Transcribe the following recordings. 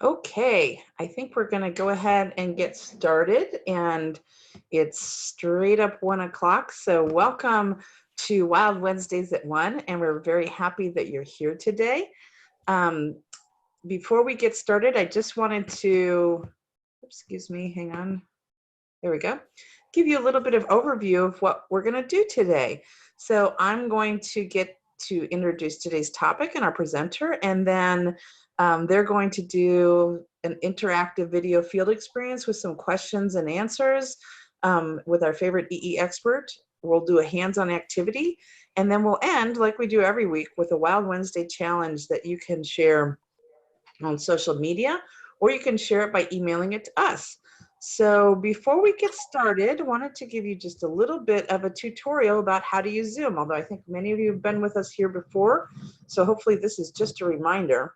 Okay, I think we're going to go ahead and get started, and it's straight up 1 o'clock. So welcome to Wild Wednesdays at 1, and we're very happy that you're here today. Before we get started, I just wanted to, excuse me, hang on. There we go. Give you a little bit of overview of what we're going to do today. So I'm going to get to introduce today's topic and our presenter, and then they're going to do an interactive video field experience with some questions and answers with our favorite EE expert. We'll do a hands-on activity, and then we'll end, like we do every week, with a Wild Wednesday challenge that you can share on social media, or you can share it by emailing it to us. So before we get started, I wanted to give you just a little bit of a tutorial about how to use Zoom, although I think many of you have been with us here before, so hopefully this is just a reminder.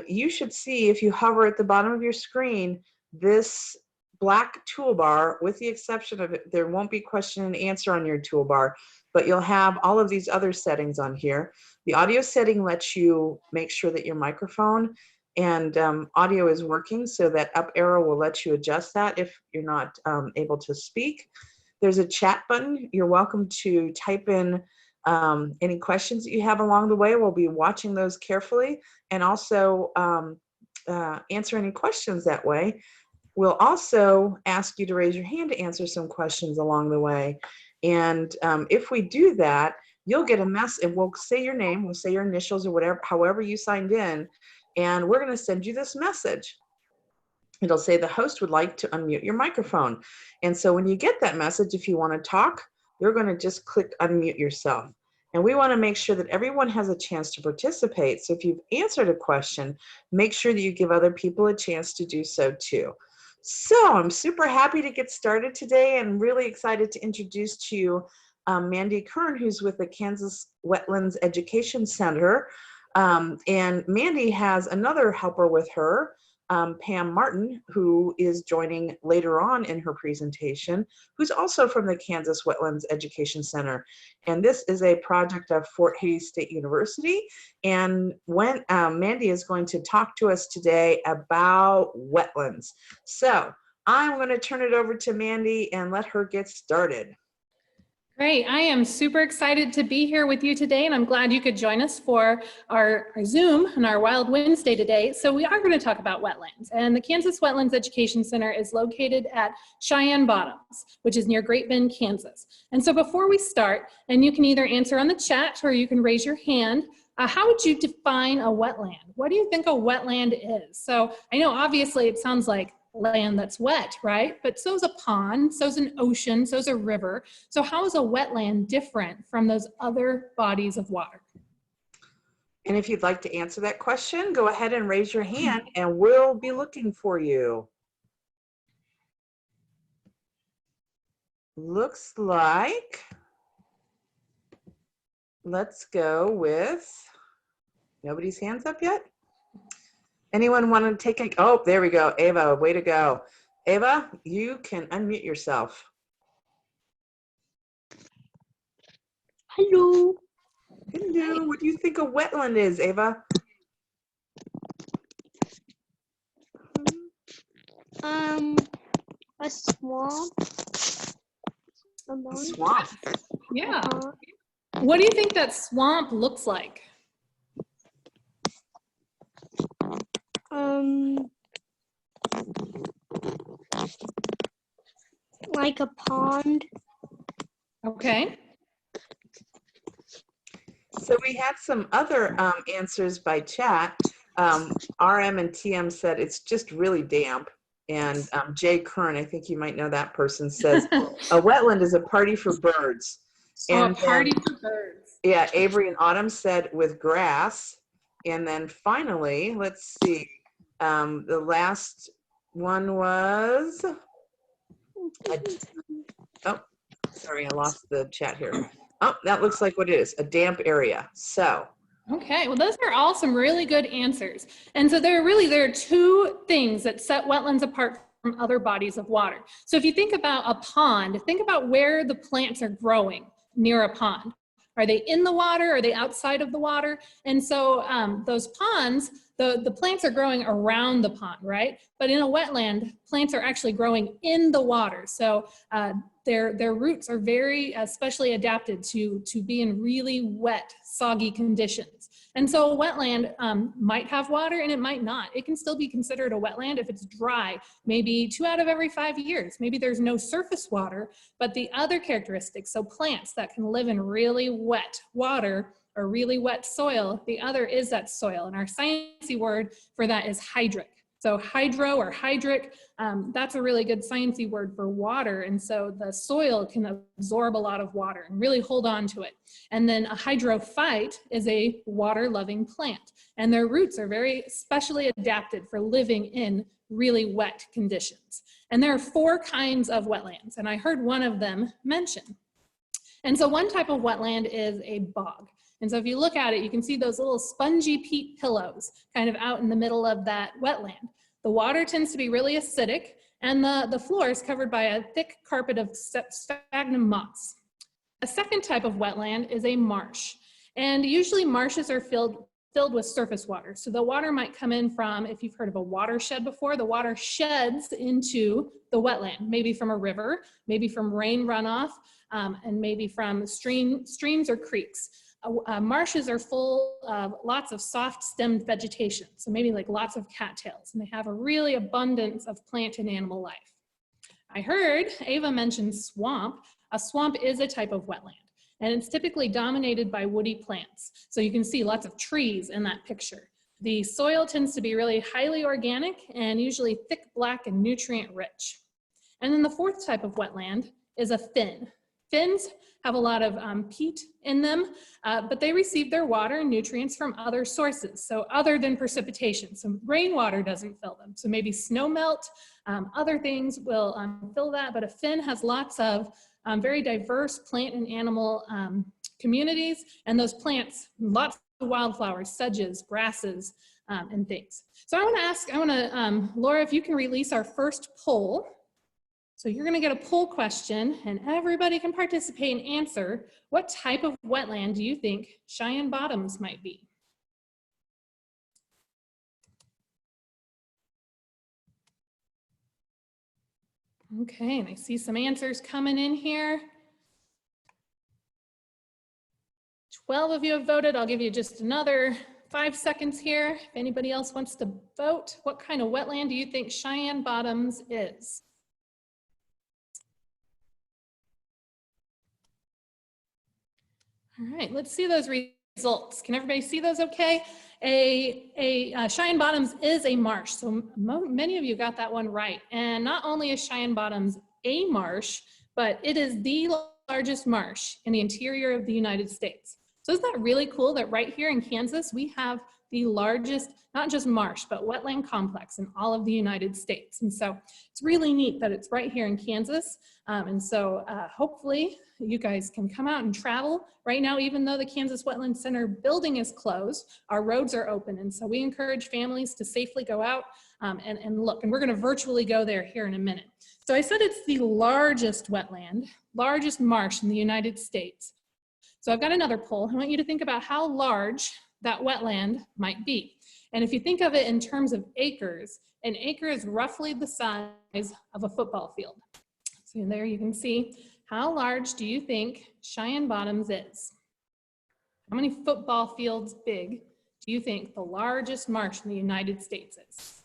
You should see, if you hover at the bottom of your screen, this black toolbar, with the exception of it, there won't be question and answer on your toolbar, but you'll have all of these other settings on here. The audio setting lets you make sure that your microphone and audio is working, so that up arrow will let you adjust that if you're not able to speak. There's a chat button. You're welcome to type in any questions that you have along the way. We'll be watching those carefully and also answer any questions that way. We'll also ask you to raise your hand to answer some questions along the way. And if we do that, you'll get a message, and we'll say your name, we'll say your initials or whatever, however you signed in, and we're going to send you this message. It'll say the host would like to unmute your microphone. And so when you get that message, if you want to talk, you're going to just click unmute yourself. And we want to make sure that everyone has a chance to participate. So if you've answered a question, make sure that you give other people a chance to do so too. So I'm super happy to get started today, and really excited to introduce to you Mandy Kern, who's with the Kansas Wetlands Education Center. And Mandy has another helper with her, Pam Martin, who is joining later on in her presentation, who's also from the Kansas Wetlands Education Center. And this is a project of Fort Hays State University. And when Mandy is going to talk to us today about wetlands. So I'm going to turn it over to Mandy and let her get started. Great. I am super excited to be here with you today, and I'm glad you could join us for our Zoom and our Wild Wednesday today. So we are going to talk about wetlands, and the Kansas Wetlands Education Center is located at Cheyenne Bottoms, which is near Great Bend, Kansas. And so before we start, and you can either answer on the chat or you can raise your hand, how would you define a wetland? What do you think a wetland is? So I know obviously it sounds like land that's wet, right? But so's a pond, so's an ocean, so's a river. So how is a wetland different from those other bodies of water? And if you'd like to answer that question, go ahead and raise your hand and we'll be looking for you. Looks like, let's go with, nobody's hands up yet? Anyone want to take a, oh, there we go. Ava, way to go. Ava, you can unmute yourself. Hello. Hello. What do you think a wetland is, Ava? A swamp. A swamp. Yeah. What do you think that swamp looks like? Like a pond. Okay. So we had some other answers by chat. RM and TM said it's just really damp. And Jay Kern, I think you might know that person, says a wetland is a party for birds. And a party for birds. Yeah, Avery and Autumn said with grass. And then finally, let's see, the last one was, oh, sorry, I lost the chat here. Oh, that looks like what it is, a damp area. So. Okay, well, those are all some really good answers. And so there are two things that set wetlands apart from other bodies of water. So if you think about a pond, think about where the plants are growing near a pond. Are they in the water? Are they outside of the water? And so those ponds, the plants are growing around the pond, right? But in a wetland, plants are actually growing in the water. So their roots are very specially adapted to be in really wet, soggy conditions. And so a wetland might have water and it might not. It can still be considered a wetland if it's dry, maybe 2 out of every 5 years. Maybe there's no surface water, but the other characteristics, so plants that can live in really wet water or really wet soil, the other is that soil. And our sciencey word for that is hydric. So hydro or hydric, that's a really good sciencey word for water. And so the soil can absorb a lot of water and really hold on to it. And then a hydrophyte is a water-loving plant. And their roots are very specially adapted for living in really wet conditions. And there are 4 kinds of wetlands, and I heard one of them mentioned. And so one type of wetland is a bog. And so if you look at it, you can see those little spongy peat pillows kind of out in the middle of that wetland. The water tends to be really acidic, and the floor is covered by a thick carpet of sphagnum moss. A second type of wetland is a marsh. And usually marshes are filled with surface water. So the water might come in from, if you've heard of a watershed before, the water sheds into the wetland, maybe from a river, maybe from rain runoff, and maybe from streams or creeks. Marshes are full of lots of soft-stemmed vegetation, so maybe like lots of cattails, and they have a really abundance of plant and animal life. I heard Ava mention swamp. A swamp is a type of wetland, and it's typically dominated by woody plants. So you can see lots of trees in that picture. The soil tends to be really highly organic and usually thick, black, and nutrient-rich. And then the 4th type of wetland is a fen. Fens have a lot of peat in them, but they receive their water and nutrients from other sources, so other than precipitation. So rainwater doesn't fill them. So maybe snow melt, other things will fill that, but a fen has lots of very diverse plant and animal communities, and those plants, lots of wildflowers, sedges, grasses, and things. So I want to, Laura, if you can release our first poll. So you're going to get a poll question, and everybody can participate and answer. What type of wetland do you think Cheyenne Bottoms might be? Okay, and I see some answers coming in here. 12 of you have voted. I'll give you just another 5 seconds here. If anybody else wants to vote, what kind of wetland do you think Cheyenne Bottoms is? All right, let's see those results. Can everybody see those okay? Cheyenne Bottoms is a marsh, so many of you got that one right. And not only is Cheyenne Bottoms a marsh, but it is the largest marsh in the interior of the United States. So isn't that really cool that right here in Kansas, we have the largest, not just marsh, but wetland complex in all of the United States. And so it's really neat that it's right here in Kansas. And so hopefully you guys can come out and travel. Right now, even though the Kansas Wetland Center building is closed, our roads are open. And so we encourage families to safely go out and look. And we're gonna virtually go there here in a minute. So I said it's the largest wetland, largest marsh in the United States. So I've got another poll. I want you to think about how large that wetland might be. And if you think of it in terms of acres, an acre is roughly the size of a football field. So there you can see, how large do you think Cheyenne Bottoms is? How many football fields big do you think the largest marsh in the United States is?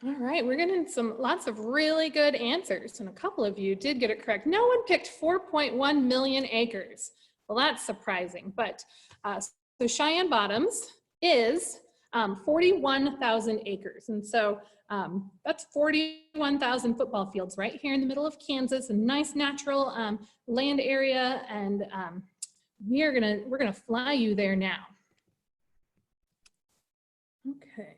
All right, we're getting lots of really good answers, and a couple of you did get it correct. No one picked 4.1 million acres. Well, that's surprising, but so Cheyenne Bottoms is 41,000 acres, and so that's 41,000 football fields right here in the middle of Kansas, a nice natural land area, and we're gonna fly you there now. Okay.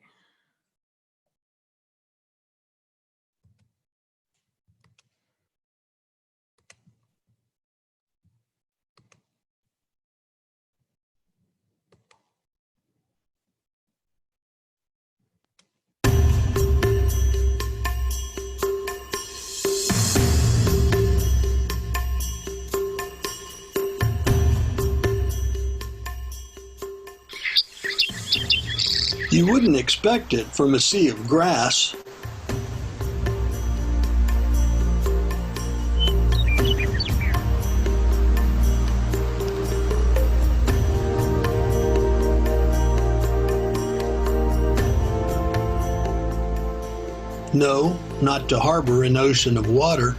You wouldn't expect it from a sea of grass. No, not to harbor an ocean of water.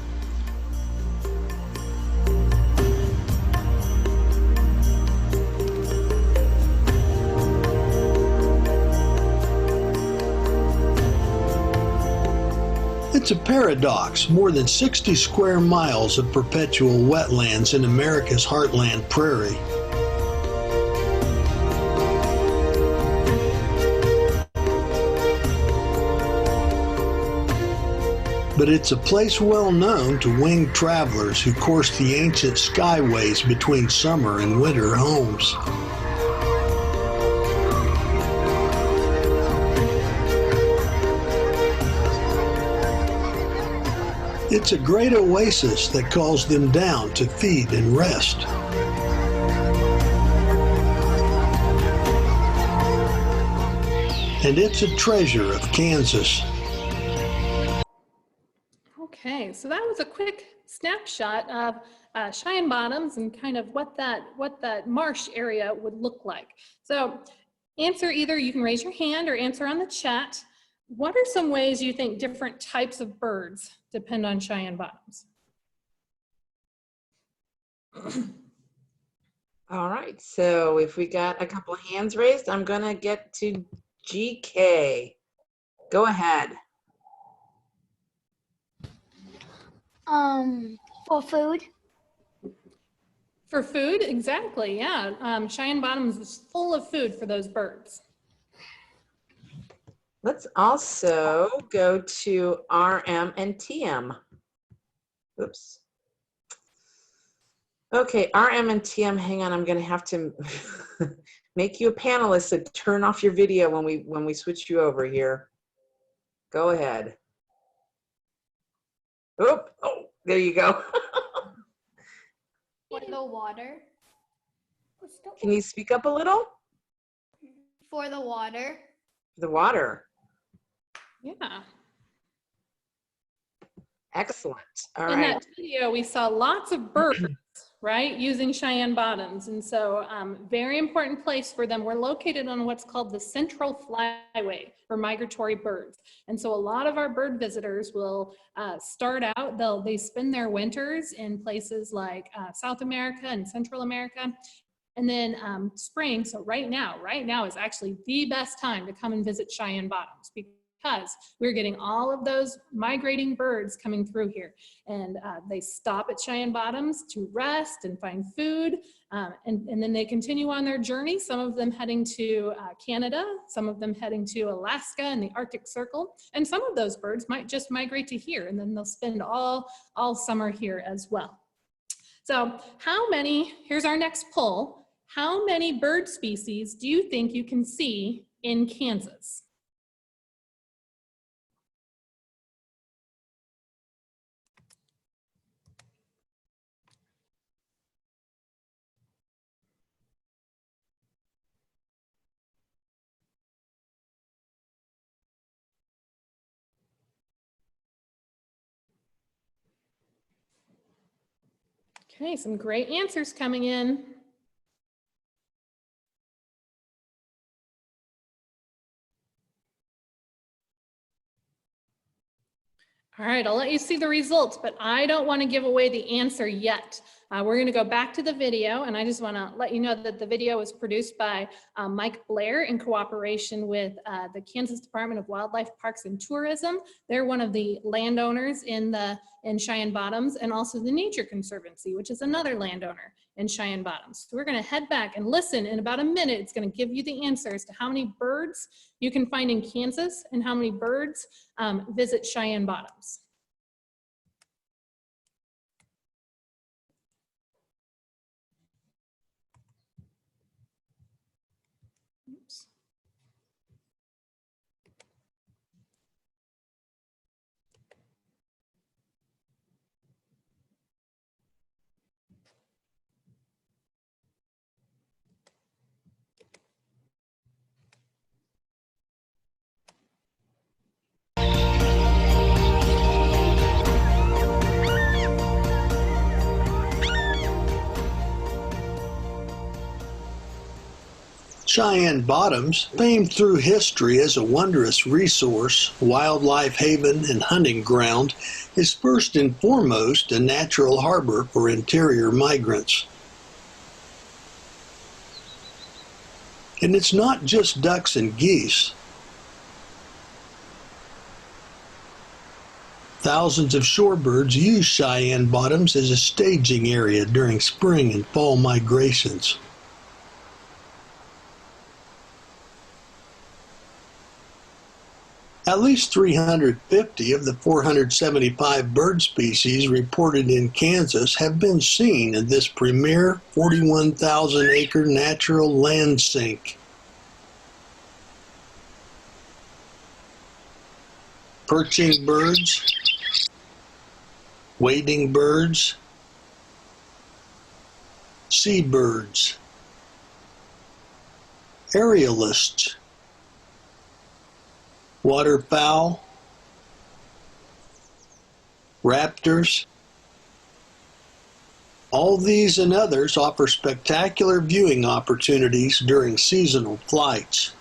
It's a paradox. More than 60 square miles of perpetual wetlands in America's heartland prairie. But it's a place well known to winged travelers who course the ancient skyways between summer and winter homes. It's a great oasis that calls them down to feed and rest. And it's a treasure of Kansas. Okay, so that was a quick snapshot of Cheyenne Bottoms and kind of what that marsh area would look like. So answer either, you can raise your hand or answer on the chat. What are some ways you think different types of birds depend on Cheyenne Bottoms? All right, so if we got a couple of hands raised, I'm gonna get to GK. Go ahead. For food. For food, exactly, yeah. Cheyenne Bottoms is full of food for those birds. Let's also go to RM and TM. Oops. Okay, RM and TM, hang on, I'm gonna have to make you a panelist, so turn off your video when we switch you over here. Go ahead. Oh, there you go. For the water. Can you speak up a little? For the water. The water. Yeah. Excellent. All In right. that video, we saw lots of birds, right, using Cheyenne Bottoms. And so very important place for them. We're located on what's called the Central Flyway for migratory birds. And so a lot of our bird visitors will start out, they spend their winters in places like South America and Central America. And then spring, so right now is actually the best time to come and visit Cheyenne Bottoms because we're getting all of those migrating birds coming through here. And they stop at Cheyenne Bottoms to rest and find food. And then they continue on their journey, some of them heading to Canada, some of them heading to Alaska and the Arctic Circle. And some of those birds might just migrate to here, and then they'll spend all summer here as well. So here's our next poll. How many bird species do you think you can see in Kansas? Okay, some great answers coming in. All right, I'll let you see the results, but I don't want to give away the answer yet. We're going to go back to the video, and I just want to let you know that the video was produced by Mike Blair in cooperation with the Kansas Department of Wildlife, Parks, and Tourism. They're one of the landowners in Cheyenne Bottoms, and also the Nature Conservancy, which is another landowner in Cheyenne Bottoms. So we're going to head back and listen. In about a minute, it's going to give you the answers to how many birds you can find in Kansas and how many birds visit Cheyenne Bottoms. Oops. Cheyenne Bottoms, famed through history as a wondrous resource, wildlife haven, and hunting ground, is first and foremost a natural harbor for interior migrants. And it's not just ducks and geese. Thousands of shorebirds use Cheyenne Bottoms as a staging area during spring and fall migrations. At least 350 of the 475 bird species reported in Kansas have been seen in this premier 41,000-acre natural land sink. Perching birds, wading birds, seabirds, aerialists, waterfowl, raptors. All these and others offer spectacular viewing opportunities during seasonal flights.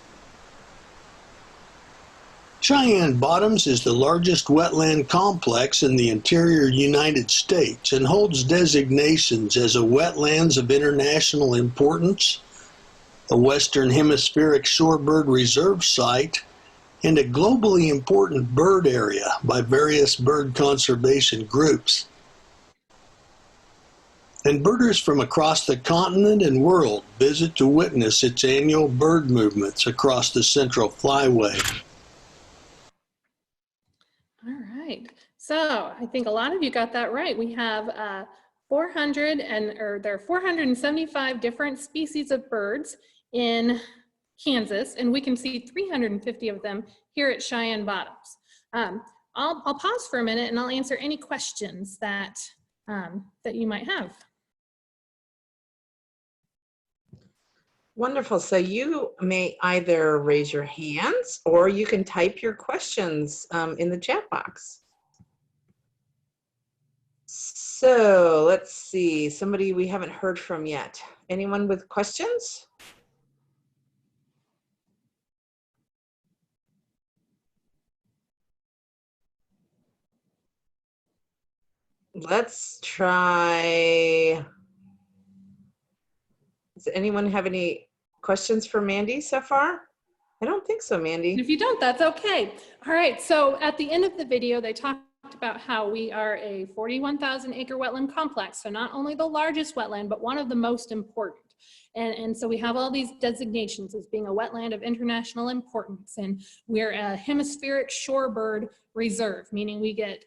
Cheyenne Bottoms is the largest wetland complex in the interior United States and holds designations as a Wetlands of International Importance, a Western Hemispheric Shorebird Reserve Site, and a globally important bird area by various bird conservation groups. And birders from across the continent and world visit to witness its annual bird movements across the Central Flyway. All right, so I think a lot of you got that right. We have there are 475 different species of birds in Kansas, and we can see 350 of them here at Cheyenne Bottoms. I'll pause for a minute and I'll answer any questions that you might have. Wonderful. So you may either raise your hands or you can type your questions in the chat box. So let's see, somebody we haven't heard from yet. Anyone with questions? Let's try. Does anyone have any questions for Mandy so far? I don't think so, Mandy. If you don't, that's okay. All right, so at the end of the video, they talked about how we are a 41,000-acre wetland complex. So not only the largest wetland, but one of the most important. And so we have all these designations as being a wetland of international importance. And we're a hemispheric shorebird reserve, meaning we get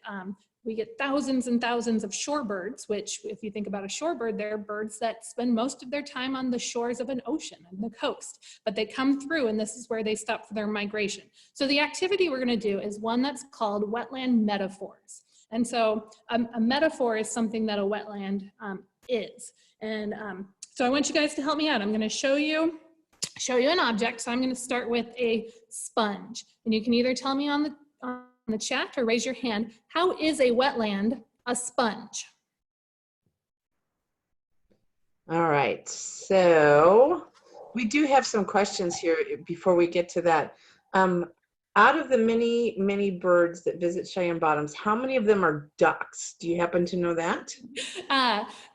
thousands and thousands of shorebirds, which if you think about a shorebird, they're birds that spend most of their time on the shores of an ocean and the coast, but they come through and this is where they stop for their migration. So the activity we're gonna do is one that's called wetland metaphors. And so a metaphor is something that a wetland is. And so I want you guys to help me out. I'm gonna show you an object. So I'm gonna start with a sponge. And you can either tell me on the chat or raise your hand. How is a wetland a sponge? All right, so we do have some questions here before we get to that. Out of the many birds that visit Cheyenne Bottoms, how many of them are ducks? Do you happen to know that?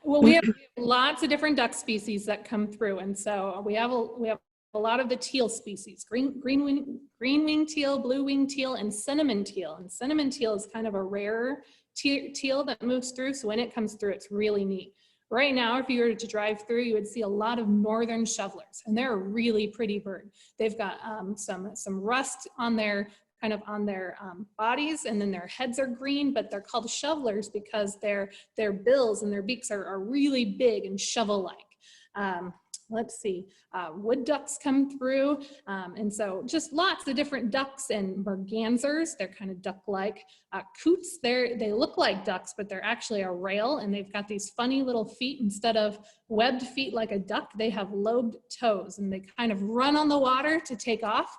Well, we have lots of different duck species that come through, and so we have a lot of the teal species, green-winged teal, blue-winged teal, and cinnamon teal. And cinnamon teal is kind of a rare teal that moves through, so when it comes through, it's really neat. Right now, if you were to drive through, you would see a lot of northern shovelers, and they're a really pretty bird. They've got some rust on their bodies, and then their heads are green, but they're called shovelers because their bills and their beaks are really big and shovel-like. Let's see, wood ducks come through, and so just lots of different ducks and mergansers. They're kind of duck-like. Coots, they look like ducks, but they're actually a rail, and they've got these funny little feet. Instead of webbed feet like a duck, they have lobed toes, and they kind of run on the water to take off.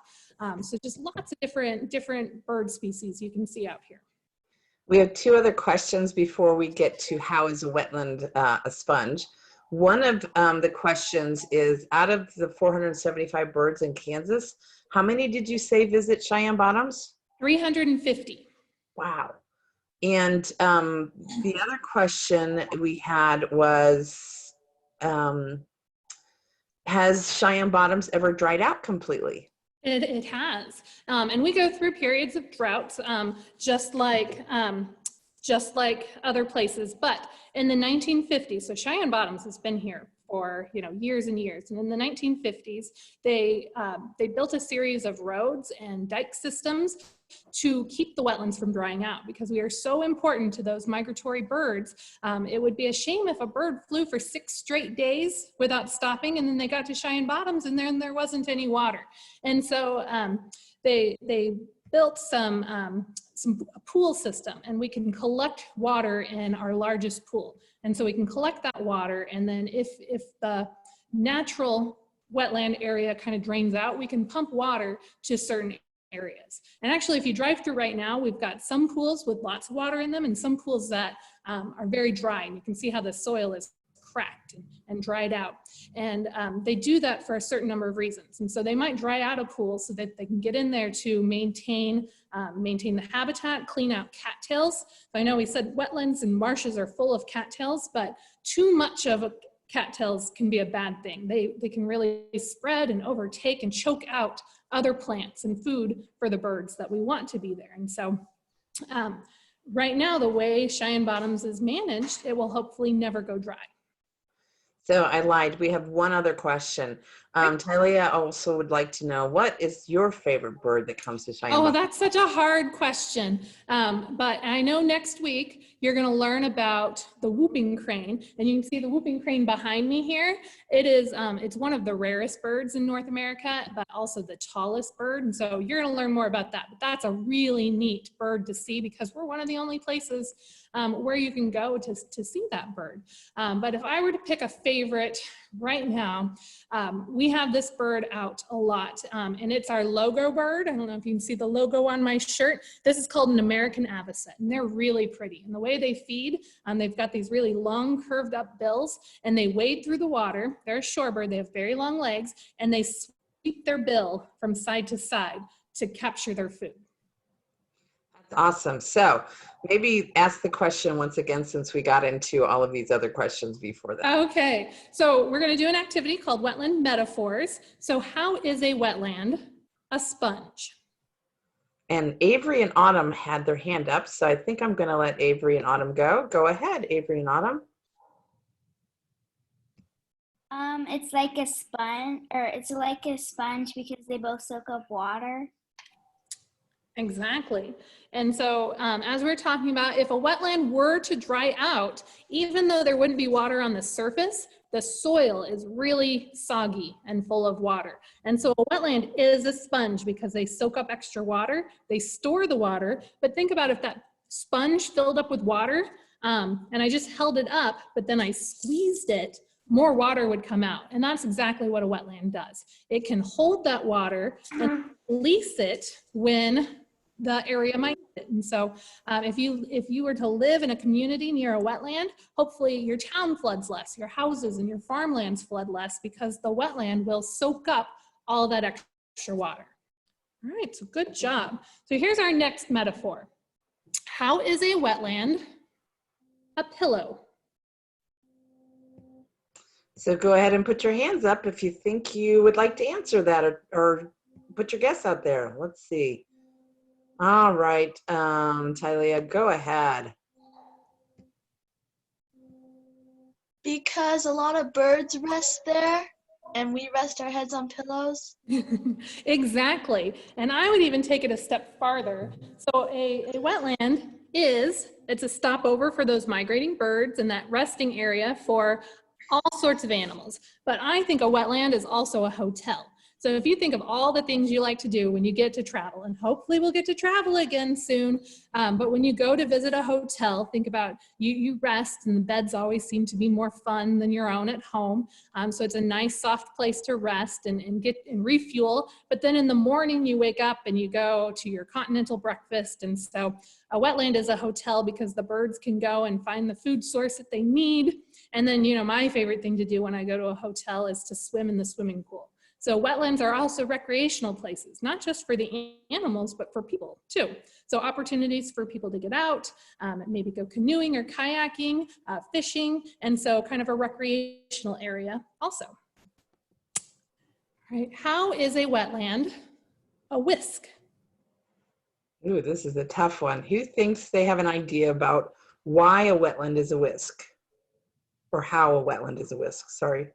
So just lots of different bird species you can see out here. We have two other questions before we get to how is a wetland a sponge. One of the questions is, out of the 475 birds in Kansas, how many did you say visit Cheyenne Bottoms? 350. Wow. And the other question we had was, has Cheyenne Bottoms ever dried out completely? It has. And we go through periods of drought, just like other places. But in the 1950s, so Cheyenne Bottoms has been here for years and years. And in the 1950s, they built a series of roads and dike systems to keep the wetlands from drying out, because we are so important to those migratory birds. It would be a shame if a bird flew for 6 straight days without stopping, and then they got to Cheyenne Bottoms and then there wasn't any water. And so they built a pool system, and we can collect water in our largest pool. And so we can collect that water, and then if the natural wetland area kind of drains out, we can pump water to certain areas. And actually, if you drive through right now, we've got some pools with lots of water in them and some pools that are very dry, and you can see how the soil is cracked and dried out. And they do that for a certain number of reasons. And so they might dry out a pool so that they can get in there to maintain the habitat, clean out cattails. So I know we said wetlands and marshes are full of cattails, but too much of cattails can be a bad thing. They can really spread and overtake and choke out other plants and food for the birds that we want to be there. And so right now, the way Cheyenne Bottoms is managed, it will hopefully never go dry. So I lied. We have one other question. Talia also would like to know, what is your favorite bird that comes to Cheyenne Oh, Bottoms? that's such a hard question. But I know next week you're going to learn about the whooping crane, and you can see the whooping crane behind me here. It's one of the rarest birds in North America, but also the tallest bird. And so you're going to learn more about that. But that's a really neat bird to see, because we're one of the only places where you can go to see that bird. But if I were to pick a favorite right now, we have this bird out a lot, and it's our logo bird. I don't know if you can see the logo on my shirt. This is called an American avocet, and they're really pretty. And the way they feed, they've got these really long curved up bills, and they wade through the water. They're a shorebird. They have very long legs, and they sweep their bill from side to side to capture their food. Awesome. So maybe ask the question once again, since we got into all of these other questions before that. Okay, so we're going to do an activity called Wetland Metaphors. So how is a wetland a sponge? And Avery and Autumn had their hand up, so I think I'm going to let Avery and Autumn go. Go ahead, Avery and Autumn. It's like a sponge, or it's like a sponge because they both soak up water. Exactly. And so as we're talking about, if a wetland were to dry out, even though there wouldn't be water on the surface, the soil is really soggy and full of water. And so a wetland is a sponge because they soak up extra water, they store the water. But think about if that sponge filled up with water and I just held it up, but then I squeezed it, more water would come out. And that's exactly what a wetland does. It can hold that water and release it when the area might need it. And so if you were to live in a community near a wetland, hopefully your town floods less, your houses and your farmlands flood less, because the wetland will soak up all that extra water. All right, so good job. So here's our next metaphor. How is a wetland a pillow? So go ahead and put your hands up if you think you would like to answer that, or put your guess out there. Let's see. All right, Talia, go ahead. Because a lot of birds rest there, and we rest our heads on pillows. Exactly. And I would even take it a step farther. So a wetland it's a stopover for those migrating birds and that resting area for all sorts of animals. But I think a wetland is also a hotel. So if you think of all the things you like to do when you get to travel, and hopefully we'll get to travel again soon, but when you go to visit a hotel, think about you rest, and the beds always seem to be more fun than your own at home. So it's a nice soft place to rest and get and refuel. But then in the morning you wake up and you go to your continental breakfast. And so a wetland is a hotel because the birds can go and find the food source that they need. And then, my favorite thing to do when I go to a hotel is to swim in the swimming pool. So wetlands are also recreational places, not just for the animals, but for people too. So opportunities for people to get out, maybe go canoeing or kayaking, fishing, and so kind of a recreational area also. All right, how is a wetland a whisk? Ooh, this is a tough one. Who thinks they have an idea about why a wetland is a whisk? Or how a wetland is a whisk, sorry.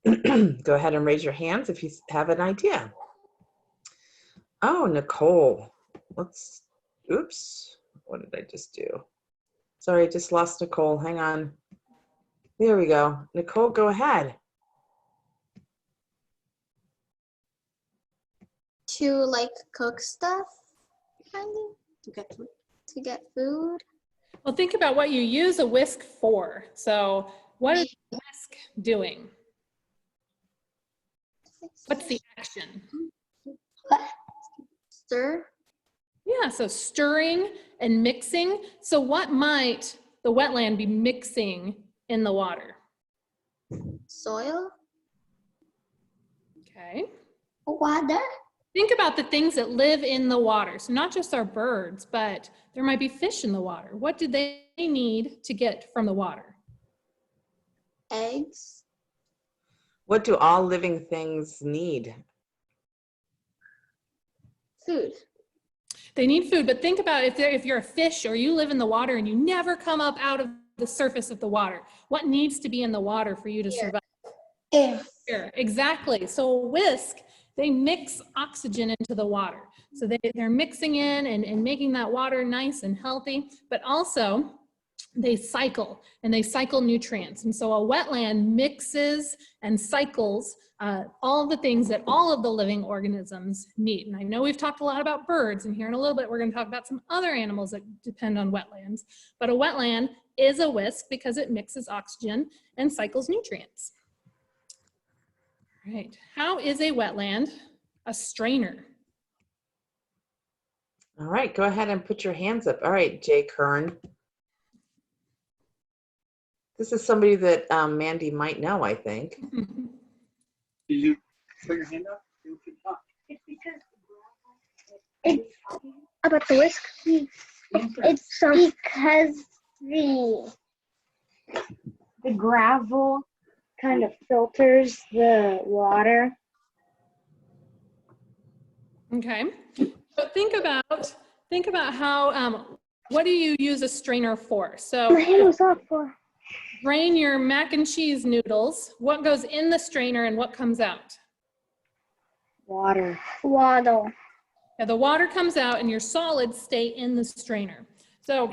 Go ahead and raise your hands if you have an idea. Oh, Nicole. Oops, what did I just do? Sorry, I just lost Nicole, hang on. There we go. Nicole, go ahead. To like cook stuff, kind of. To get food. Well, think about what you use a whisk for. So what is a whisk doing? What's the action? Stir. Yeah, so stirring and mixing. So what might the wetland be mixing in the water? Soil. Okay. Water. Think about the things that live in the water. So not just our birds, but there might be fish in the water. What do they need to get from the water? Eggs. What do all living things need? Food. They need food, but think about if you're a fish or you live in the water and you never come up out of the surface of the water, what needs to be in the water for you to survive? Air. Air, exactly. So a whisk, they mix oxygen into the water. So they're mixing in and making that water nice and healthy, but also they cycle nutrients. And so a wetland mixes and cycles all the things that all of the living organisms need. And I know we've talked a lot about birds, and here in a little bit, we're going to talk about some other animals that depend on wetlands. But a wetland is a whisk because it mixes oxygen and cycles nutrients. All right, how is a wetland a strainer? All right, go ahead and put your hands up. All right, Jay Kern. This is somebody that Mandy might know, I think. Did you put your hand up? You can talk. It's because it's about the whisk. It's because the gravel kind of filters the water. Okay, so think about how, what do you use a strainer for? So My hand was off for. drain your mac and cheese noodles. What goes in the strainer and what comes out? Water. Water. Yeah, the water comes out and your solids stay in the strainer. So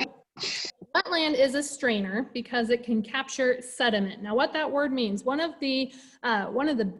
wetland is a strainer because it can capture sediment. Now what that word means, one of the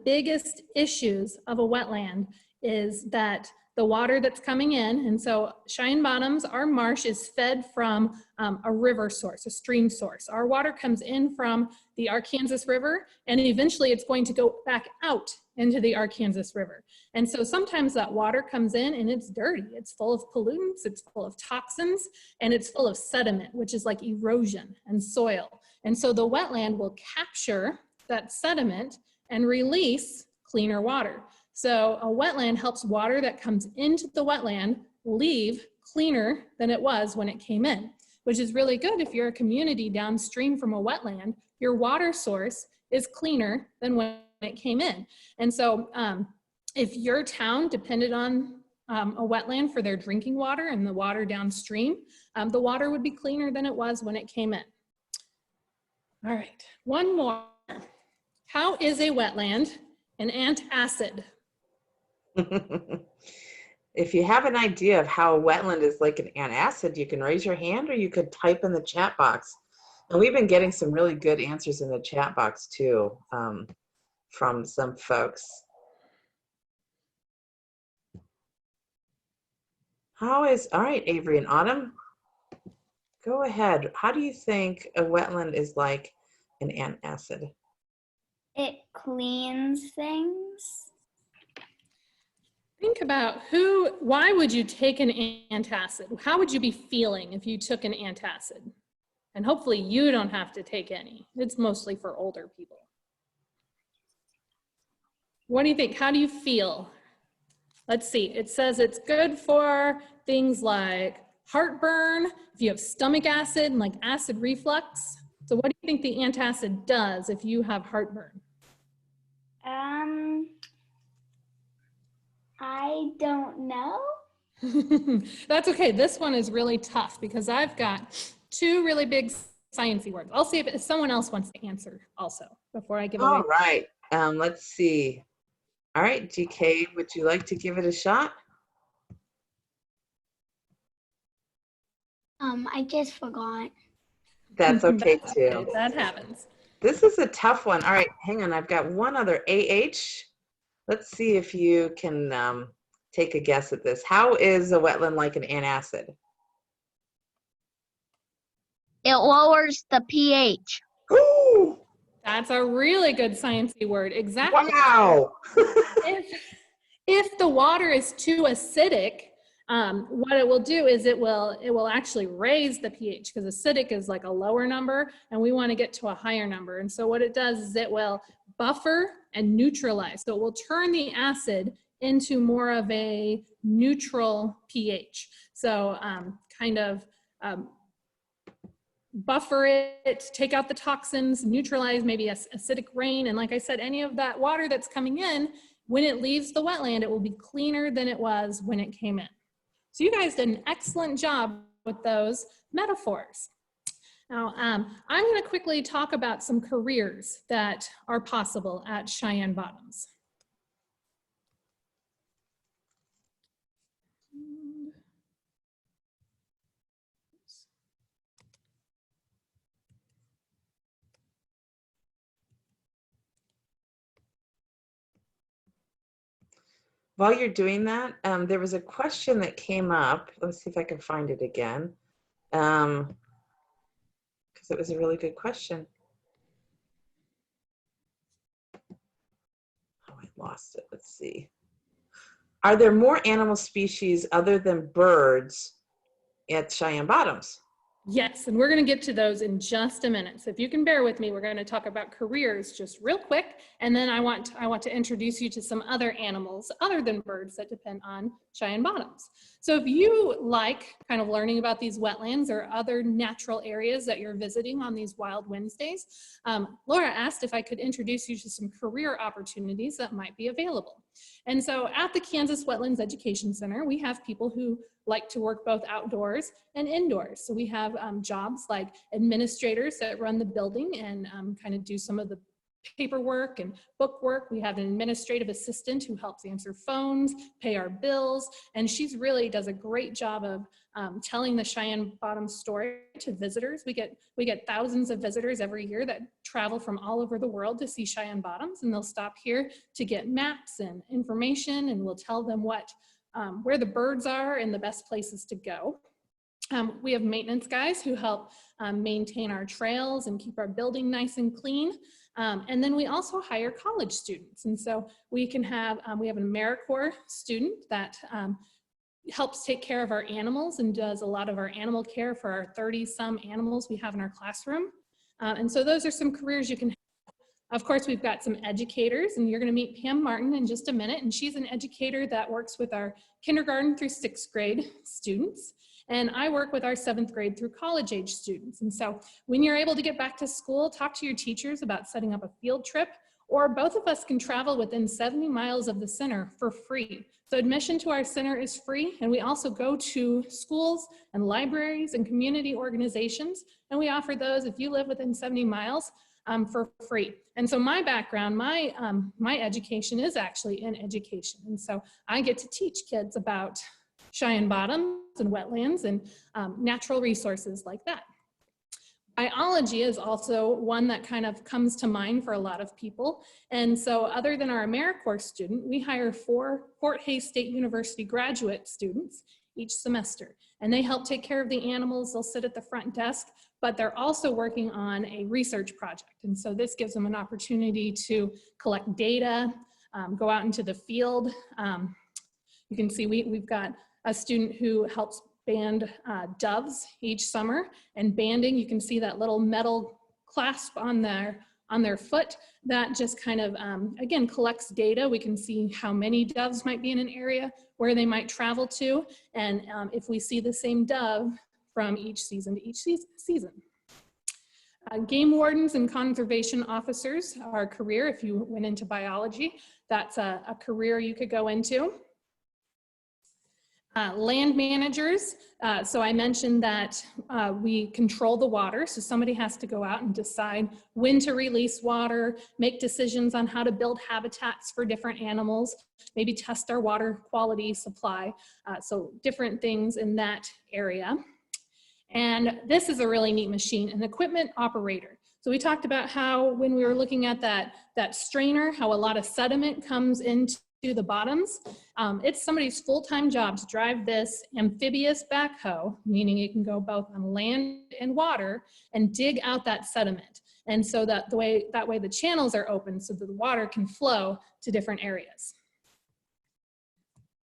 biggest issues of a wetland is that the water that's coming in, and so Cheyenne Bottoms, our marsh is fed from a river source, a stream source. Our water comes in from the Arkansas River, and eventually it's going to go back out into the Arkansas River. And so sometimes that water comes in and it's dirty. It's full of pollutants, it's full of toxins, and it's full of sediment, which is like erosion and soil. And so the wetland will capture that sediment and release cleaner water. So a wetland helps water that comes into the wetland leave cleaner than it was when it came in, which is really good if you're a community downstream from a wetland. Your water source is cleaner than when it came in. And so if your town depended on a wetland for their drinking water and the water downstream, the water would be cleaner than it was when it came in. All right, one more. How is a wetland an antacid? If you have an idea of how a wetland is like an antacid, you can raise your hand or you could type in the chat box. And we've been getting some really good answers in the chat box too, from some folks. All right, Avery and Autumn, go ahead. How do you think a wetland is like an antacid? It cleans things. Think about why would you take an antacid? How would you be feeling if you took an antacid? And hopefully you don't have to take any. It's mostly for older people. What do you think? How do you feel? Let's see. It says it's good for things like heartburn, if you have stomach acid and like acid reflux. So what do you think the antacid does if you have heartburn? I don't know. That's okay. This one is really tough because I've got two really big sciencey words. I'll see if someone else wants to answer also before I give away. All right. Let's see. All right, GK, would you like to give it a shot? I just forgot. That's okay That's too. okay. That happens. This is a tough one. All right, hang on. I've got one other AH. Let's see if you can take a guess at this. How is a wetland like an antacid? It lowers the pH. Ooh, That's a really good sciencey word. Exactly. wow. If the water is too acidic, what it will do is it will actually raise the pH, because acidic is like a lower number and we want to get to a higher number. And so what it does is it will buffer and neutralize. So it will turn the acid into more of a neutral pH. So buffer it, take out the toxins, neutralize maybe acidic rain. And like I said, any of that water that's coming in, when it leaves the wetland, it will be cleaner than it was when it came in. So you guys did an excellent job with those metaphors. Now, I'm going to quickly talk about some careers that are possible at Cheyenne Bottoms. While you're doing that, there was a question that came up. Let's see if I can find it again. Because it was a really good question. Oh, I lost it. Let's see. Are there more animal species other than birds at Cheyenne Bottoms? Yes, and we're going to get to those in just a minute. So if you can bear with me, we're going to talk about careers just real quick, and then I want to introduce you to some other animals other than birds that depend on Cheyenne Bottoms. So if you like kind of learning about these wetlands or other natural areas that you're visiting on these Wild Wednesdays, Laura asked if I could introduce you to some career opportunities that might be available. And so at the Kansas Wetlands Education Center, we have people who like to work both outdoors and indoors. So we have jobs like administrators that run the building and kind of do some of the paperwork and book work. We have an administrative assistant who helps answer phones, pay our bills, and she's really does a great job of telling the Cheyenne Bottoms story to visitors. We get thousands of visitors every year that travel from all over the world to see Cheyenne Bottoms, and they'll stop here to get maps and information, and we'll tell them where the birds are and the best places to go. We have maintenance guys who help maintain our trails and keep our building nice and clean. And then we also hire college students. And so we have an AmeriCorps student that helps take care of our animals and does a lot of our animal care for our 30-some animals we have in our classroom. And so those are some careers you can have. Of course, we've got some educators, and you're going to meet Pam Martin in just a minute, and she's an educator that works with our kindergarten through 6th grade students. And I work with our 7th grade through college age students. And so when you're able to get back to school, talk to your teachers about setting up a field trip, or both of us can travel within 70 miles of the center for free. So admission to our center is free, and we also go to schools and libraries and community organizations, and we offer those if you live within 70 miles for free. And so my background, my education is actually in education. And so I get to teach kids about Cheyenne Bottoms and wetlands and natural resources like that. Biology is also one that kind of comes to mind for a lot of people. And so other than our AmeriCorps student, we hire 4 Fort Hays State University graduate students each semester. And they help take care of the animals. They'll sit at the front desk, but they're also working on a research project. And so this gives them an opportunity to collect data, go out into the field. You can see we've got a student who helps band doves each summer. And banding, you can see that little metal clasp on their foot that just kind of, again, collects data. We can see how many doves might be in an area, where they might travel to, and if we see the same dove from each season to each season. Game wardens and conservation officers are a career. If you went into biology, that's a career you could go into. Land managers, so I mentioned that we control the water, so somebody has to go out and decide when to release water, make decisions on how to build habitats for different animals, maybe test our water quality supply, so different things in that area. And this is a really neat machine, an equipment operator. So we talked about how when we were looking at that strainer, how a lot of sediment comes into the bottoms. It's somebody's full-time job to drive this amphibious backhoe, meaning it can go both on land and water, and dig out that sediment. And so that way the channels are open so that the water can flow to different areas.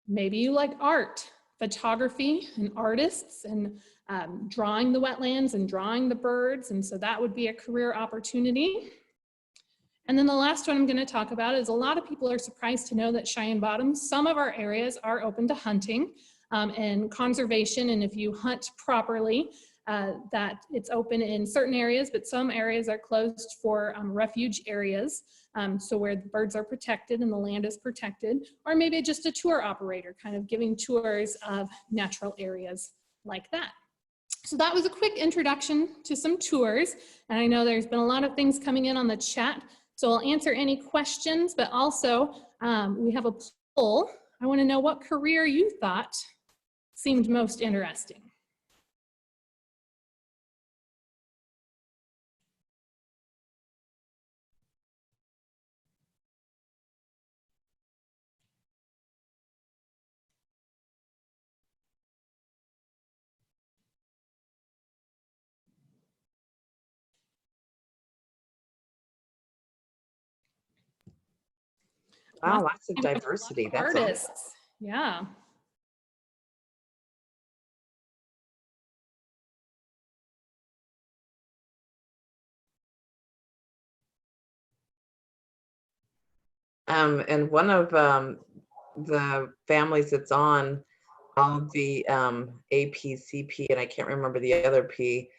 Maybe you like art, photography, and artists, and drawing the wetlands and drawing the birds. And so that would be a career opportunity. And then the last one I'm going to talk about is a lot of people are surprised to know that Cheyenne Bottoms, some of our areas are open to hunting and conservation. And if you hunt properly, that it's open in certain areas, but some areas are closed for refuge areas. So where the birds are protected and the land is protected, or maybe just a tour operator kind of giving tours of natural areas like that. So that was a quick introduction to some tours. And I know there's been a lot of things coming in on the chat. So I'll answer any questions, but also we have a poll. I want to know what career you thought seemed most interesting. Wow, lots of Awesome. diversity. That's awesome. Artists, yeah. And one of the families that's on all the APCP, and I can't remember the other P,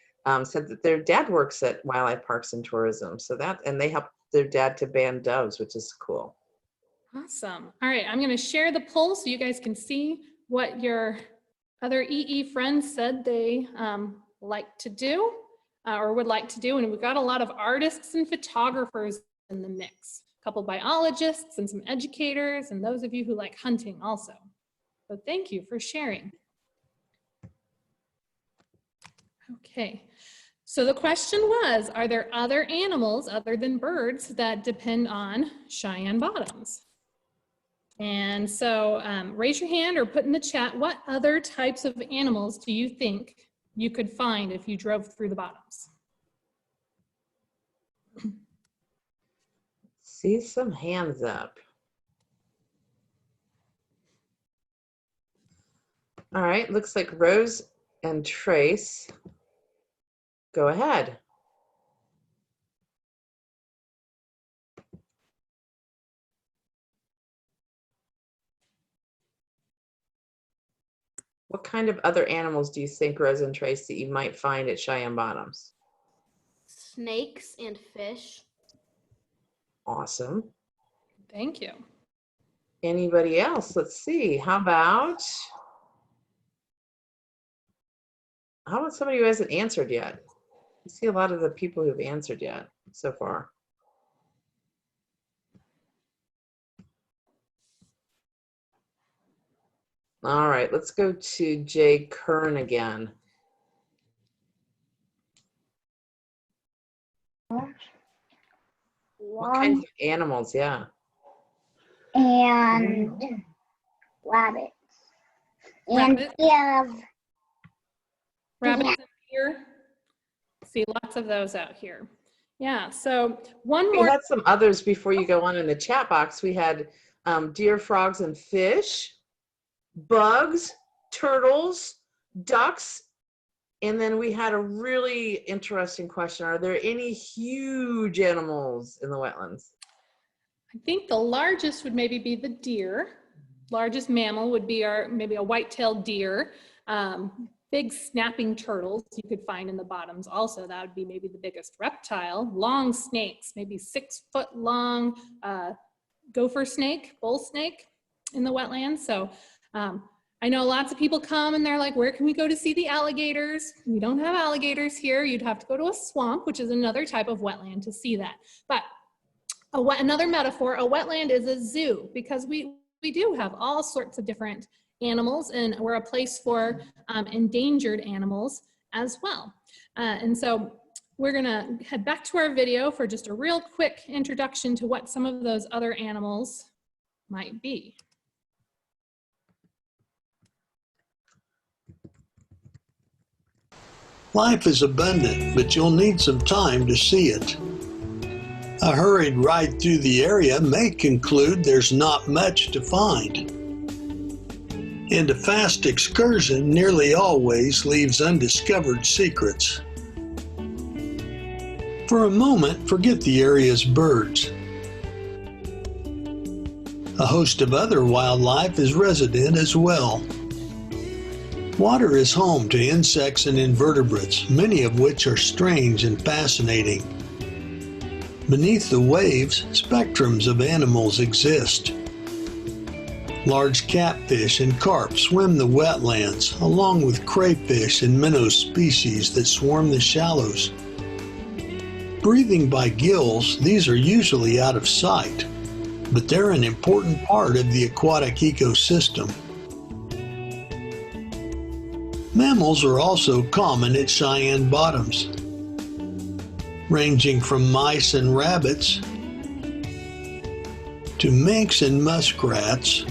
said that their dad works at Wildlife Parks and Tourism. So that, and they help their dad to band doves, which is cool. Awesome. All right, I'm going to share the poll so you guys can see what your other EE friends said they like to do or would like to do. And we've got a lot of artists and photographers in the mix, a couple biologists and some educators, and those of you who like hunting also. So thank you for sharing. Okay. So the question was, are there other animals other than birds that depend on Cheyenne Bottoms? And so raise your hand or put in the chat, what other types of animals do you think you could find if you drove through the bottoms? See some hands up. All right, looks like Rose and Trace. Go ahead. What kind of other animals do you think, Rose and Trace, that you might find at Cheyenne Bottoms? Snakes and fish. Awesome. Thank you. Anybody else? Let's see. How about somebody who hasn't answered yet? I see a lot of the people who've answered yet so far. All right, let's go to Jay Kern again. What kinds of animals? Yeah. And rabbits. And Rabbits. we have Rabbits in here. See lots of those out here. Yeah, so one We more. had some others before you go on in the chat box. We had deer, frogs, and fish, bugs, turtles, ducks. And then we had a really interesting question. Are there any huge animals in the wetlands? I think the largest would maybe be the deer. Largest mammal would be maybe a white-tailed deer. Big snapping turtles you could find in the bottoms also. That would be maybe the biggest reptile. Long snakes, maybe 6-foot long gopher snake, bull snake in the wetlands. So I know lots of people come and they're like, where can we go to see the alligators? We don't have alligators here. You'd have to go to a swamp, which is another type of wetland, to see that. But another metaphor, a wetland is a zoo, because we do have all sorts of different animals, and we're a place for endangered animals as well. And so we're gonna head back to our video for just a real quick introduction to what some of those other animals might be. Life is abundant, but you'll need some time to see it. A hurried ride through the area may conclude there's not much to find. And a fast excursion nearly always leaves undiscovered secrets. For a moment, forget the area's birds. A host of other wildlife is resident as well. Water is home to insects and invertebrates, many of which are strange and fascinating. Beneath the waves, spectrums of animals exist. Large catfish and carp swim the wetlands, along with crayfish and minnow species that swarm the shallows. Breathing by gills, these are usually out of sight, but they're an important part of the aquatic ecosystem. Mammals are also common at Cheyenne bottoms, ranging from mice and rabbits to minks and muskrats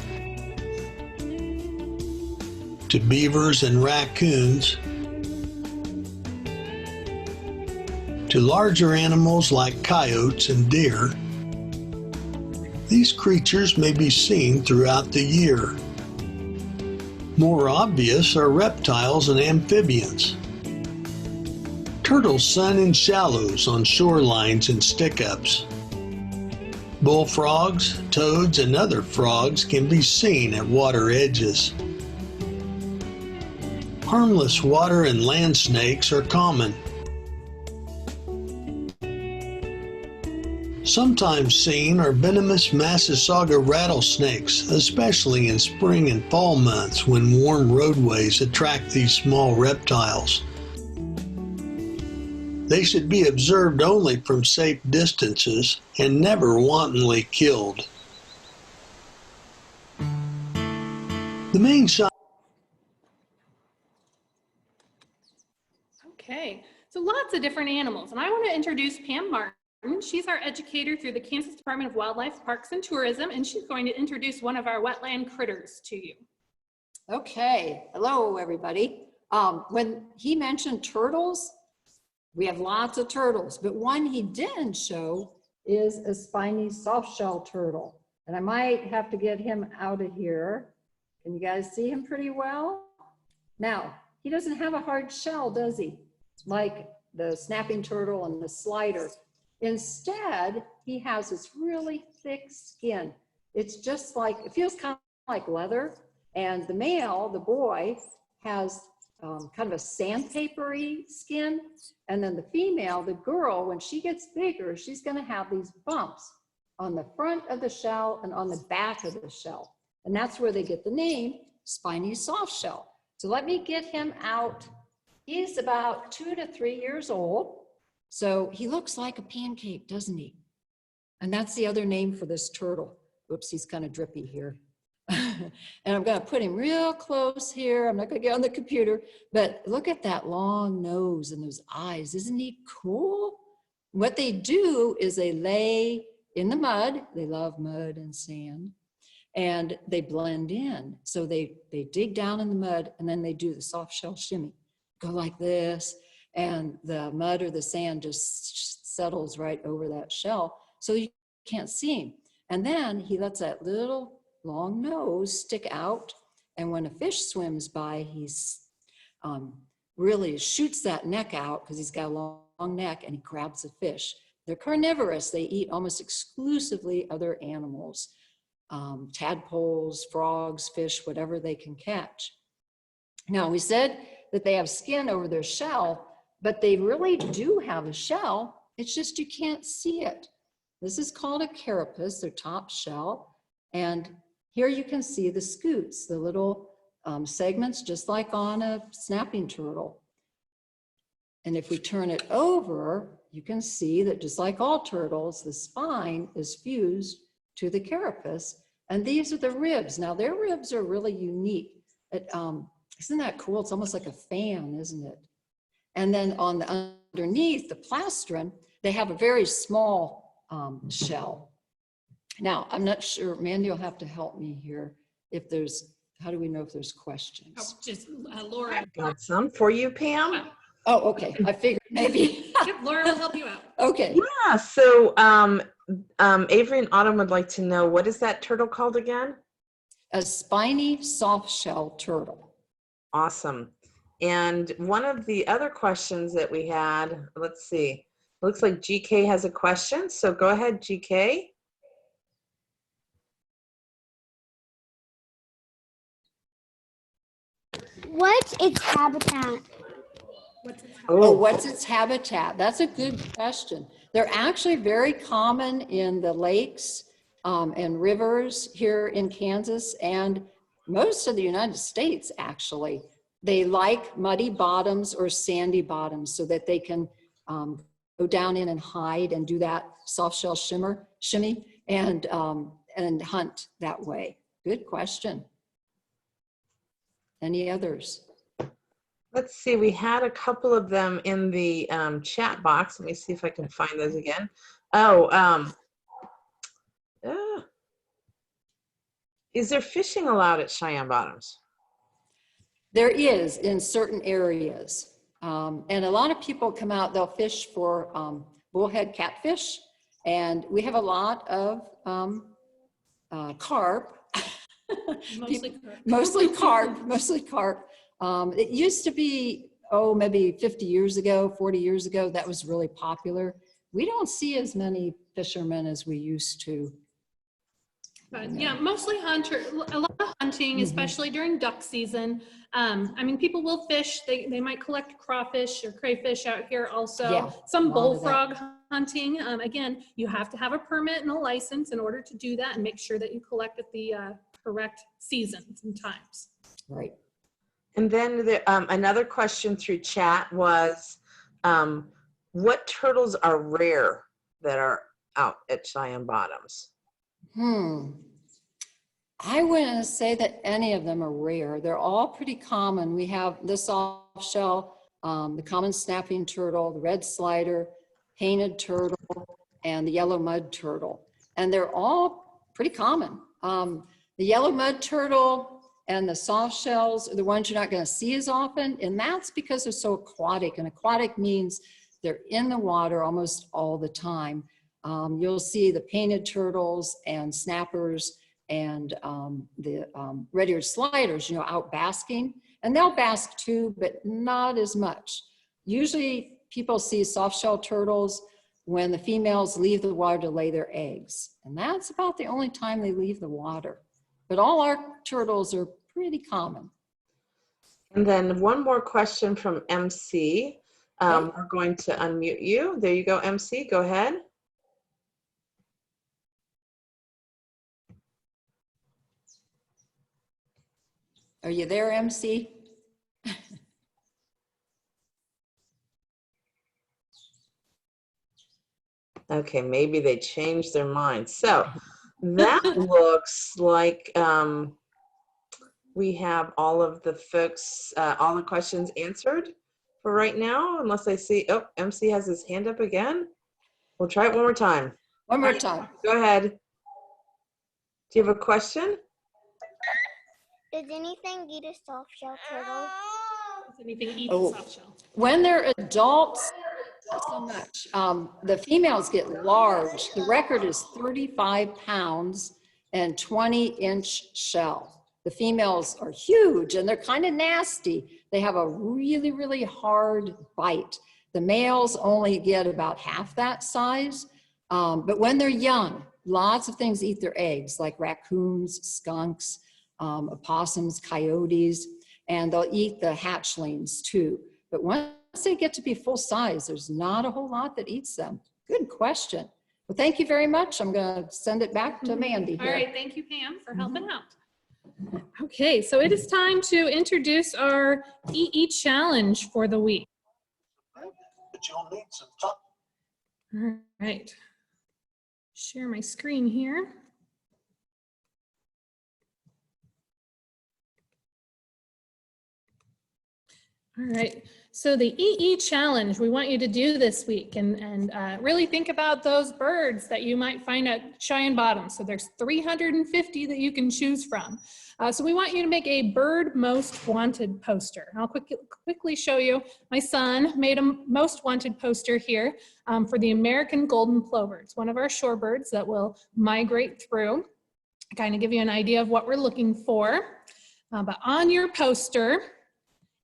to beavers and raccoons to larger animals like coyotes and deer. These creatures may be seen throughout the year. More obvious are reptiles and amphibians. Turtles sun in shallows on shorelines and stick-ups. Bullfrogs, toads, and other frogs can be seen at water edges. Harmless water and land snakes are common. Sometimes seen are venomous Massasauga rattlesnakes, especially in spring and fall months when warm roadways attract these small reptiles. They should be observed only from safe distances and never wantonly killed. The main Okay, so lots of different animals, and I want to introduce Pam Martin. She's our educator through the Kansas Department of Wildlife, Parks, and Tourism, and she's going to introduce one of our wetland critters to you. Okay, hello everybody. When he mentioned turtles, we have lots of turtles, but one he didn't show is a spiny softshell turtle. And I might have to get him out of here. Can you guys see him pretty well? Now, he doesn't have a hard shell, does he? Like the snapping turtle and the slider. Instead, he has this really thick skin. It's just like, it feels kind of like leather. And the male, the boy, has kind of a sandpapery skin. And then the female, the girl, when she gets bigger, she's gonna have these bumps on the front of the shell and on the back of the shell. And that's where they get the name spiny softshell. So let me get him out. He's about 2 to 3 years old. So he looks like a pancake, doesn't he? And that's the other name for this turtle. Whoops, he's kind of drippy here. And I'm gonna put him real close here. I'm not gonna get on the computer, but look at that long nose and those eyes. Isn't he cool? What they do is they lay in the mud. They love mud and sand. And they blend in. So they dig down in the mud and then they do the soft shell shimmy. Go like this. And the mud or the sand just settles right over that shell, so you can't see him. And then he lets that little long nose stick out, and when a fish swims by, he's really shoots that neck out because he's got a long neck and he grabs a fish. They're carnivorous. They eat almost exclusively other animals, tadpoles, frogs, fish, whatever they can catch. Now, we said that they have skin over their shell, but they really do have a shell. It's just you can't see it. This is called a carapace, their top shell. And here you can see the scutes, the little segments, just like on a snapping turtle. And if we turn it over, you can see that just like all turtles, the spine is fused to the carapace. And these are the ribs. Now, their ribs are really unique. Isn't that cool? It's almost like a fan, isn't it? And then on the underneath, the plastron, they have a very small shell. Now, I'm not sure, Mandy will have to help me here if there's, how do we know if there's questions? Oh, just Laura. Got some for you, Pam. Oh, okay, I figured maybe. Yep, Laura will help you out. Okay. Yeah, so Avery and Autumn would like to know, what is that turtle called again? A spiny soft shell turtle. Awesome. And one of the other questions that we had, let's see, looks like GK has a question. So go ahead, GK. What's its habitat? Oh, what's its habitat? That's a good question. They're actually very common in the lakes and rivers here in Kansas and most of the United States, actually. They like muddy bottoms or sandy bottoms so that they can go down in and hide and do that soft shell shimmy and hunt that way. Good question. Any others? Let's see, we had a couple of them in the chat box. Let me see if I can find those again. Oh, is there fishing allowed at Cheyenne Bottoms? There is in certain areas. And a lot of people come out, they'll fish for bullhead catfish. And we have a lot of carp. Mostly carp. It used to be, maybe 50 years ago, 40 years ago, that was really popular. We don't see as many fishermen as we used to. Yeah, mostly a lot of hunting, especially during duck season. I mean, people will fish. They might collect crawfish or crayfish out here also. Yeah, some bullfrog hunting. Again, you have to have a permit and a license in order to do that and make sure that you collect at the correct seasons and times. Right. And then another question through chat was, what turtles are rare that are out at Cheyenne Bottoms? I wouldn't say that any of them are rare. They're all pretty common. We have the soft shell, the common snapping turtle, the red slider, painted turtle, and the yellow mud turtle. And they're all pretty common. The yellow mud turtle and the soft shells are the ones you're not going to see as often. And that's because they're so aquatic. And aquatic means they're in the water almost all the time. You'll see the painted turtles and snappers and the red-eared sliders, out basking. And they'll bask too, but not as much. Usually people see soft-shell turtles when the females leave the water to lay their eggs. And that's about the only time they leave the water. But all our turtles are pretty common. And then one more question from MC. We're going to unmute you. There you go, MC. Go ahead. Are you there, MC? Okay, maybe they changed their mind. So that looks like we have all of the folks, all the questions answered for right now, unless I see, MC has his hand up again. We'll try it one more time. One more time. Go ahead. Do you have a question? Does anything eat a soft shell turtle? Does anything eat the soft shell? When they're adults, not so much. The females get large. The record is 35 pounds and 20-inch shell. The females are huge and they're kind of nasty. They have a really, really hard bite. The males only get about half that size, but when they're young, lots of things eat their eggs, like raccoons, skunks, opossums, coyotes, and they'll eat the hatchlings too. But once they get to be full size, there's not a whole lot that eats them. Good question. Well, thank you very much. I'm going to send it back to Mandy here. All right, thank you, Pam, for helping out. Okay, so it is time to introduce our EE challenge for the week. But you'll need some time. All right, share my screen here. All right, so the EE challenge we want you to do this week and really think about those birds that you might find at Cheyenne Bottom. So there's 350 that you can choose from. So we want you to make a bird most wanted poster. And I'll quickly show you. My son made a most wanted poster here for the American golden plover. It's one of our shorebirds that will migrate through. Kind of give you an idea of what we're looking for. But on your poster,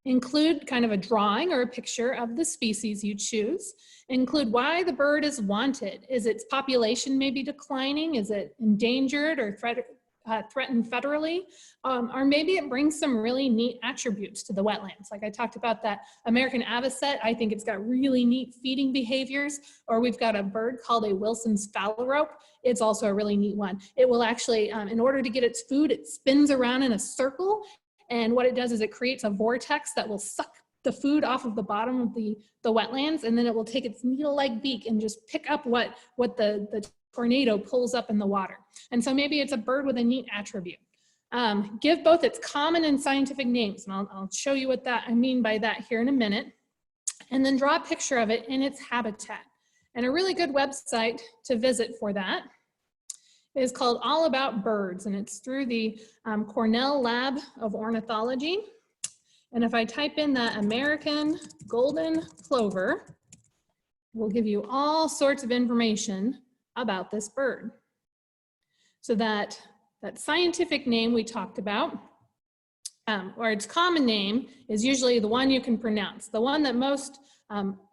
include kind of a drawing or a picture of the species you choose. Include why the bird is wanted. Is its population maybe declining? Is it endangered or threatened federally? Or maybe it brings some really neat attributes to the wetlands. Like I talked about that American avocet, I think it's got really neat feeding behaviors. Or we've got a bird called a Wilson's phalarope. It's also a really neat one. It will actually, in order to get its food, it spins around in a circle. And what it does is it creates a vortex that will suck the food off of the bottom of the wetlands, and then it will take its needle-like beak and just pick up what the tornado pulls up in the water. And so maybe it's a bird with a neat attribute. Give both its common and scientific names, and I'll show you what I mean by that here in a minute. And then draw a picture of it in its habitat. And a really good website to visit for that is called All About Birds, and it's through the Cornell Lab of Ornithology. And if I type in the American golden plover, it will give you all sorts of information about this bird. So that scientific name we talked about, or its common name, is usually the one you can pronounce, the one that most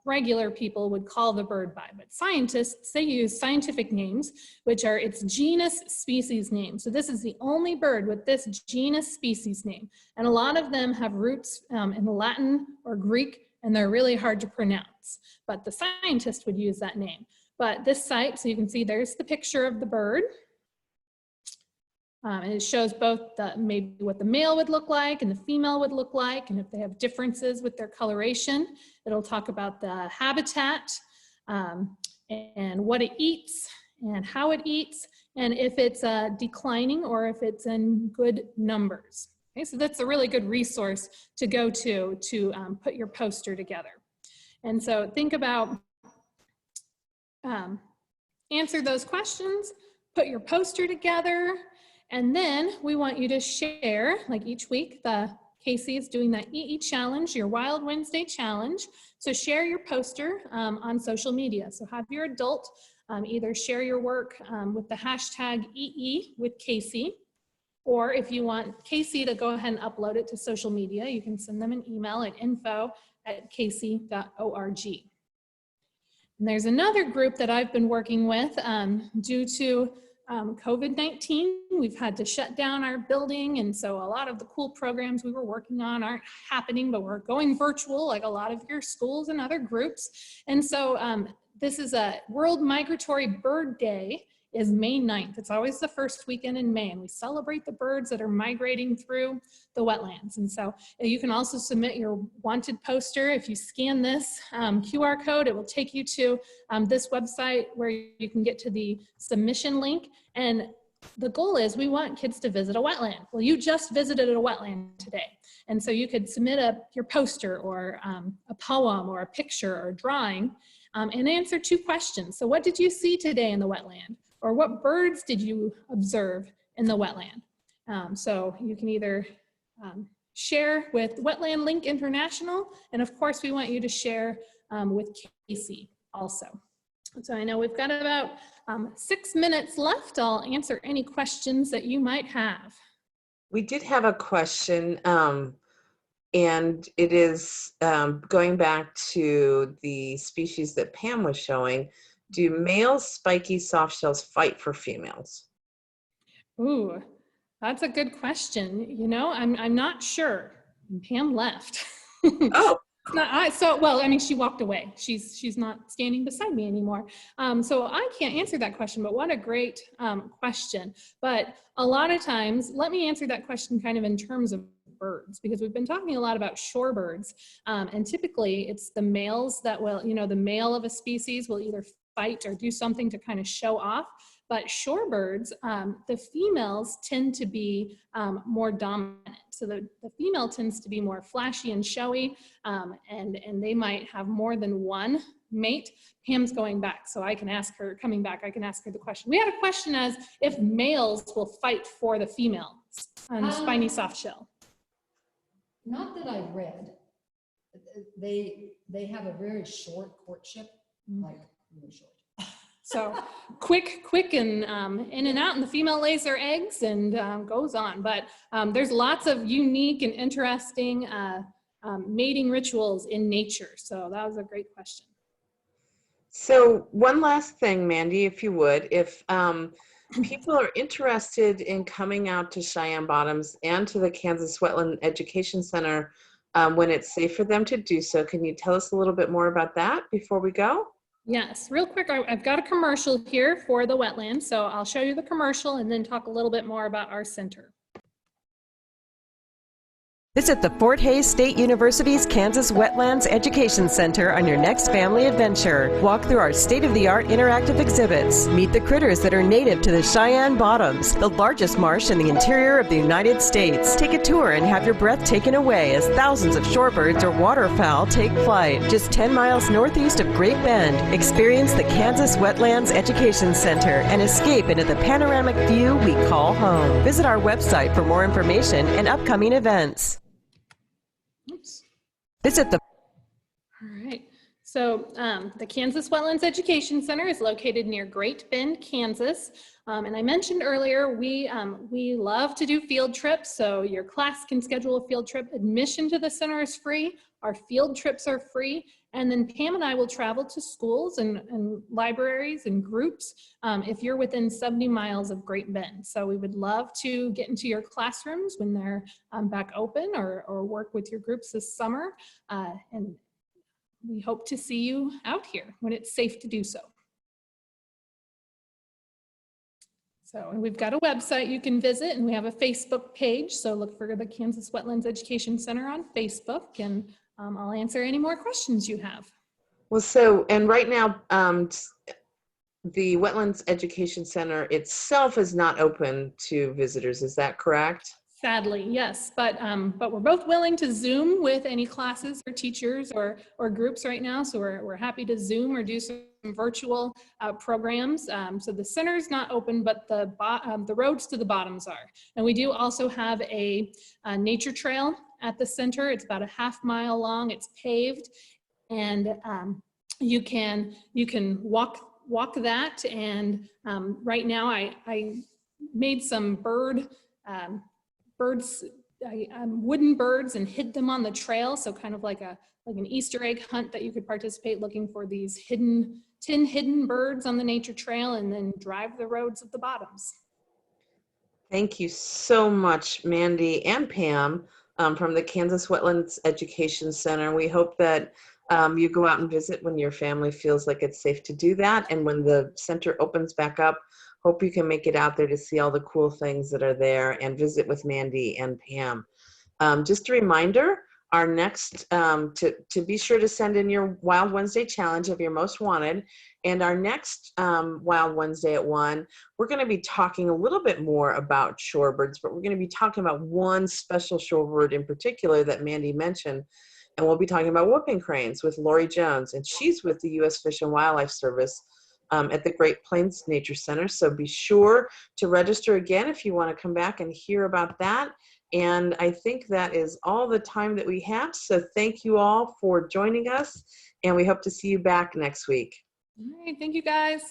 regular people would call the bird by. But scientists, they use scientific names, which are its genus species name. So this is the only bird with this genus species name. And a lot of them have roots in Latin or Greek, and they're really hard to pronounce. But the scientist would use that name. But this site, so you can see there's the picture of the bird. And it shows both maybe what the male would look like and the female would look like, and if they have differences with their coloration. It'll talk about the habitat and what it eats and how it eats, and if it's declining or if it's in good numbers. Okay, so that's a really good resource to go to put your poster together. And so think about, answer those questions, put your poster together. And then we want you to share, like each week, Casey is doing that EE challenge, your Wild Wednesday challenge. So share your poster on social media. So have your adult either share your work with the hashtag EE with Casey, or if you want Casey to go ahead and upload it to social media, you can send them an email at info@casey.org. And there's another group that I've been working with due to COVID-19, we've had to shut down our building, and so a lot of the cool programs we were working on aren't happening, but we're going virtual like a lot of your schools and other groups. And so this is a World Migratory Bird Day is May 9th. It's always the first weekend in May, and we celebrate the birds that are migrating through the wetlands. And so you can also submit your wanted poster. If you scan this QR code, it will take you to this website where you can get to the submission link. And the goal is we want kids to visit a wetland. Well, you just visited a wetland today. And so you could submit your poster or a poem or a picture or a drawing and answer 2 questions. So what did you see today in the wetland? Or what birds did you observe in the wetland? So you can either share with Wetland Link International, and of course we want you to share with Casey also. So I know we've got about 6 minutes left. I'll answer any questions that you might have. we did have a question, and it is going back to the species that Pam was showing. Do male spiky softshells fight for females? Ooh, that's a good question. You know, I'm not sure. And Pam left. Oh, Well, I mean, she walked away. She's not standing beside me anymore. So I can't answer that question, but what a great question. But a lot of times, let me answer that question kind of in terms of birds, because we've been talking a lot about shorebirds. And typically it's the males that will, you know, the male of a species will either fight or do something to kind of show off. But shorebirds, the females tend to be more dominant. So the female tends to be more flashy and showy, and they might have more than one mate. Pam's going back, so I can ask her, coming back, I can ask her the question. We had a question as if males will fight for the female on spiny softshell. Not that I've read. They have a very short courtship, like really short. So quick and in and out, and the female lays their eggs and goes on. But there's lots of unique and interesting mating rituals in nature. So that was a great question. so one last thing, Mandy, if you would, if people are interested in coming out to Cheyenne Bottoms and to the Kansas Wetland Education Center when it's safe for them to do so, can you tell us a little bit more about that before we go? Yes, real quick, I've got a commercial here for the wetland, so I'll show you the commercial and then talk a little bit more about our center. Visit the Fort Hays State University's Kansas Wetlands Education Center on your next family adventure. Walk through our state-of-the-art interactive exhibits. Meet the critters that are native to the Cheyenne Bottoms, the largest marsh in the interior of the United States. Take a tour and have your breath taken away as thousands of shorebirds or waterfowl take flight. Just 10 miles northeast of Great Bend, experience the Kansas Wetlands Education Center and escape into the panoramic view we call home. Visit our website for more information and upcoming events. Oops. Visit the All right. So the Kansas Wetlands Education Center is located near Great Bend, Kansas. And I mentioned earlier, we love to do field trips. So your class can schedule a field trip. Admission to the center is free. Our field trips are free. And then Pam and I will travel to schools and libraries and groups if you're within 70 miles of Great Bend. So we would love to get into your classrooms when they're back open or work with your groups this summer. And we hope to see you out here when it's safe to do so. So, and we've got a website you can visit, and we have a Facebook page. So look for the Kansas Wetlands Education Center on Facebook, and I'll answer any more questions you have. Well, so, and right now, the Wetlands Education Center itself is not open to visitors. Is that correct? Sadly, yes, but we're both willing to Zoom with any classes or teachers or groups right now. So we're happy to Zoom or do some virtual programs. So the center's not open, but the roads to the bottoms are. And we do also have a nature trail at the center. It's about a ½ mile long. It's paved, and you can walk that. And right now, I made some wooden birds and hid them on the trail. So kind of like an Easter egg hunt that you could participate, looking for these 10 hidden birds on the nature trail, and then drive the roads of the bottoms. Thank you so much, Mandy and Pam from the Kansas Wetlands Education Center. We hope that you go out and visit when your family feels like it's safe to do that. And when the center opens back up, hope you can make it out there to see all the cool things that are there and visit with Mandy and Pam. Just a reminder, our next, to be sure to send in your Wild Wednesday challenge of your most wanted. And our next Wild Wednesday at 1, we're going to be talking a little bit more about shorebirds, but we're going to be talking about one special shorebird in particular that Mandy mentioned. And we'll be talking about whooping cranes with Lori Jones, and she's with the U.S. Fish and Wildlife Service at the Great Plains Nature Center. So be sure to register again if you want to come back and hear about that. And I think that is all the time that we have. So thank you all for joining us, and we hope to see you back next week. All right, thank you guys.